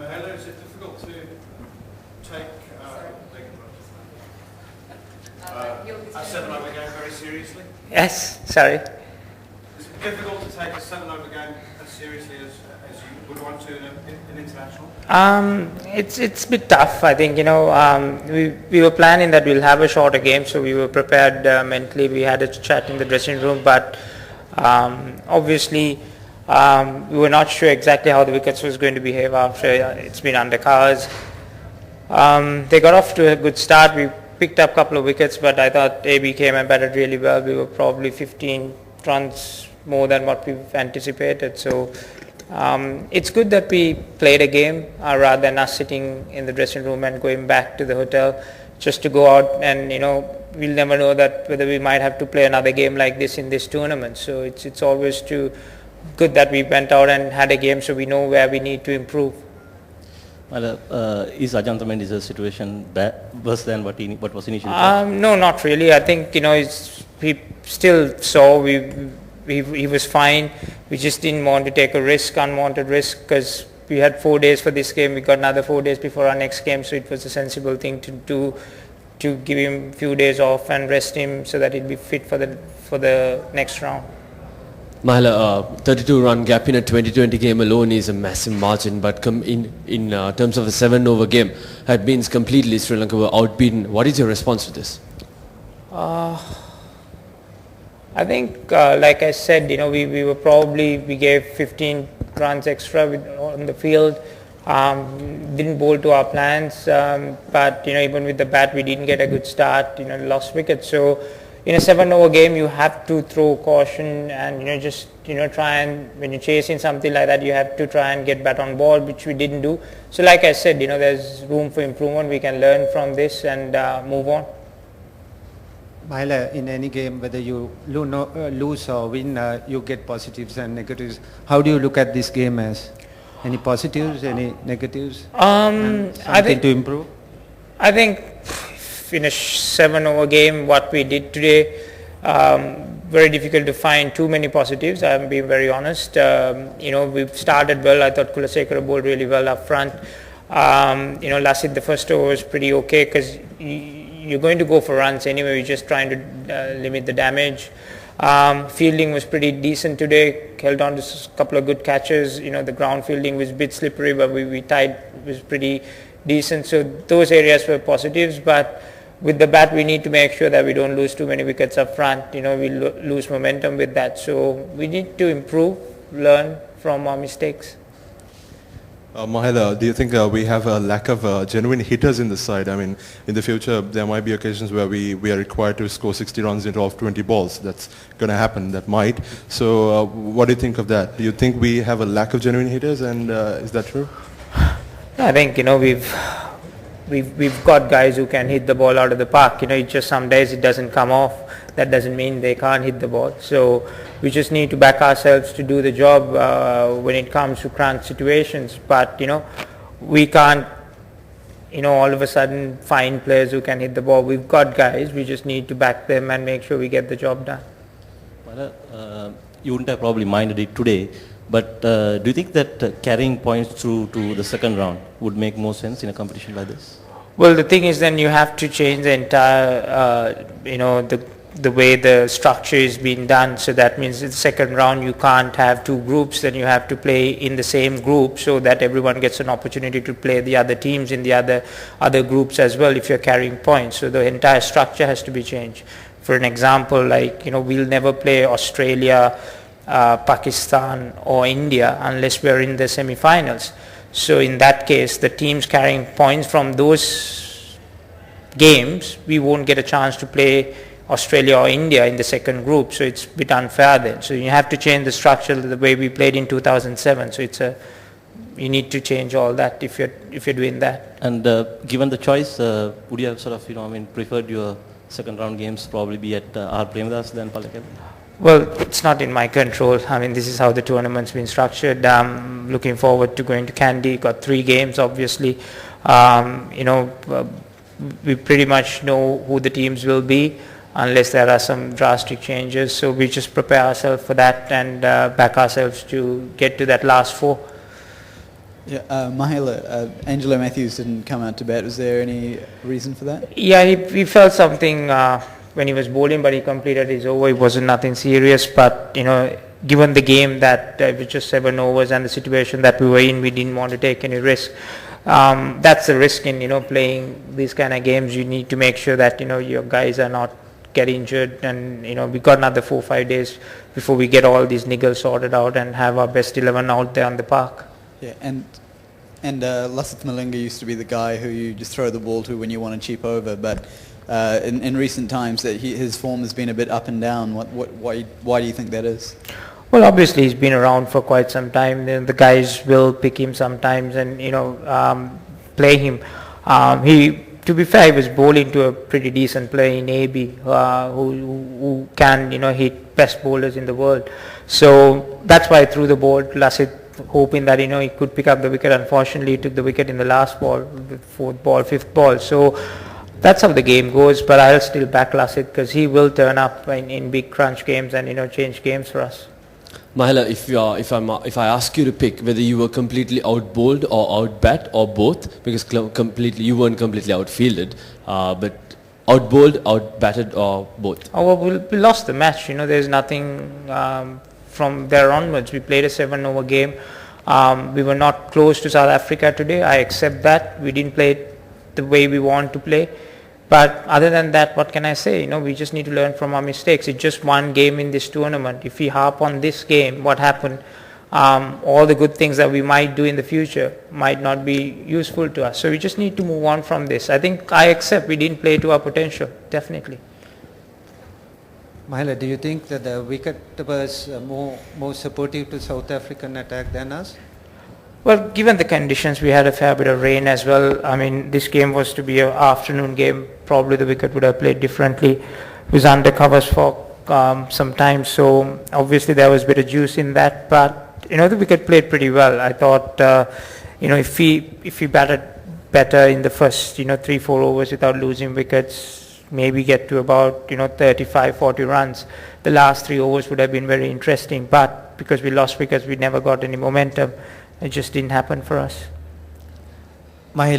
Mahela, is it difficult to take a 7-over game very seriously? Yes, sorry. Is it difficult to take a 7-over game as seriously as you would want to in an international? It's a bit tough. I think we were planning that we'll have a shorter game, so we were prepared mentally. We had a chat in the dressing room, but obviously we were not sure exactly how the wickets was going to behave after it's been under covers. They got off to a good start. We picked up a couple of wickets, but I thought AB came and batted really well. We were probably 15 runs more than what we've anticipated. So it's good that we played a game rather than us sitting in the dressing room and going back to the hotel just to go out and, we'll never know that whether we might have to play another game like this in this tournament. So it's always good that we went out and had a game so we know where we need to improve. Well, is Ajantha Mendes' situation worse than what was initially? No, not really. I think we still saw he was fine. We just didn't want to take a unwanted risk, because we had 4 days for this game. We got another 4 days before our next game, so it was a sensible thing to do, to give him a few days off and rest him so that he'd be fit for the next round. Mahela, 32-run gap in a 2020 game alone is a massive margin, but in terms of a 7-over game, it means completely Sri Lanka were outbeaten. What is your response to this? I think, like I said, we gave 15 runs extra on the field. Didn't bowl to our plans, but even with the bat, we didn't get a good start. Lost wickets. So in a 7-over game, you have to throw caution and try and, when you're chasing something like that, you have to try and get bat on ball, which we didn't do. So like I said, there's room for improvement. We can learn from this and move on. Mahela, in any game, whether you lose or win, you get positives and negatives. How do you look at this game as? Any positives, any negatives? Something to improve? I think in a 7-over game, what we did today, very difficult to find too many positives. I'm being very honest. We started well. I thought Kulasekara bowled really well up front. Lasit, the first over was pretty okay, because you're going to go for runs anyway. You're just trying to limit the damage. Fielding was pretty decent today. Held on to a couple of good catches. The ground fielding was a bit slippery, but we tied was pretty decent. So those areas were positives. But with the bat, we need to make sure that we don't lose too many wickets up front. We lose momentum with that. So we need to improve, learn from our mistakes. Mahela, do you think we have a lack of genuine hitters in the side? I mean, in the future, there might be occasions where we are required to score 60 runs into off 20 balls. That's going to happen. That might. So what do you think of that? Do you think we have a lack of genuine hitters, and is that true? I think, we've got guys who can hit the ball out of the park. It's just some days it doesn't come off. That doesn't mean they can't hit the ball. So we just need to back ourselves to do the job when it comes to crunch situations. But, we can't, all of a sudden find players who can hit the ball. We've got guys. We just need to back them and make sure we get the job done. Well, you wouldn't have probably minded it today, but do you think that carrying points through to the second round would make more sense in a competition like this? Well, the thing is, then you have to change the entire, the way the structure is being done. So that means in the second round you can't have two groups, then you have to play in the same group so that everyone gets an opportunity to play the other teams in the other groups as well if you're carrying points. So the entire structure has to be changed. For an example, we'll never play Australia, Pakistan or India unless we're in the semi-finals. So in that case, the teams carrying points from those games, we won't get a chance to play Australia or India in the second group, so it's a bit unfair then. So you have to change the structure the way we played in 2007. So you need to change all that if you're doing that. And given the choice, would you have preferred your second round games probably be at R. Premadas than Pallekele? Well, it's not in my control. This is how the tournament's been structured. I'm looking forward to going to Kandy. Got 3 games, obviously. We pretty much know who the teams will be, unless there are some drastic changes. So we just prepare ourselves for that and back ourselves to get to that last 4. Yeah, Mahela, Angelo Matthews didn't come out to bat. Was there any reason for that? Yeah, he felt something when he was bowling, but he completed his over. It wasn't nothing serious, but given the game that it was just 7 overs and the situation that we were in, we didn't want to take any risk. That's the risk in playing these kind of games. You need to make sure that your guys are not get injured, and we got another 4-5 days before we get all these niggles sorted out and have our best 11 out there on the park. Yeah, and Lasith Malinga used to be the guy who you just throw the ball to when you want a cheap over, but in recent times that his form has been a bit up and down. Why do you think that is? Well, obviously he's been around for quite some time. The guys will pick him sometimes and play him. To be fair, he was bowling to a pretty decent player in AB who can hit best bowlers in the world. So that's why I threw the ball to Lasith, hoping that he could pick up the wicket. Unfortunately, he took the wicket in the last ball, the 4th ball, 5th ball. So that's how the game goes. But I'll still back Lasith because he will turn up in big crunch games and change games for us. Mahela, if I ask you to pick whether you were completely out-bowled or out-bat or both, because you weren't completely outfielded, but out-bowled, out-batted or both? Oh, well, we lost the match. There's nothing from there onwards. We played a 7-over game. We were not close to South Africa today. I accept that. We didn't play it the way we want to play. But other than that, what can I say? We just need to learn from our mistakes. It's just one game in this tournament. If we harp on this game, what happened, all the good things that we might do in the future might not be useful to us. So we just need to move on from this. I think I accept we didn't play to our potential, definitely. Mahela, do you think that the wicket-keepers are more supportive to South African attack than us? Well, given the conditions, we had a fair bit of rain as well. I mean, this game was to be an afternoon game. Probably the wicket would have played differently. It was under covers for some time, so obviously there was a bit of juice in that. But the wicket played pretty well. I thought, if we batted better in the first 3-4 overs without losing wickets, maybe get to about 35-40 runs, the last 3 overs would have been very interesting. But because we lost wickets, we never got any momentum. It just didn't happen for us. Mahela,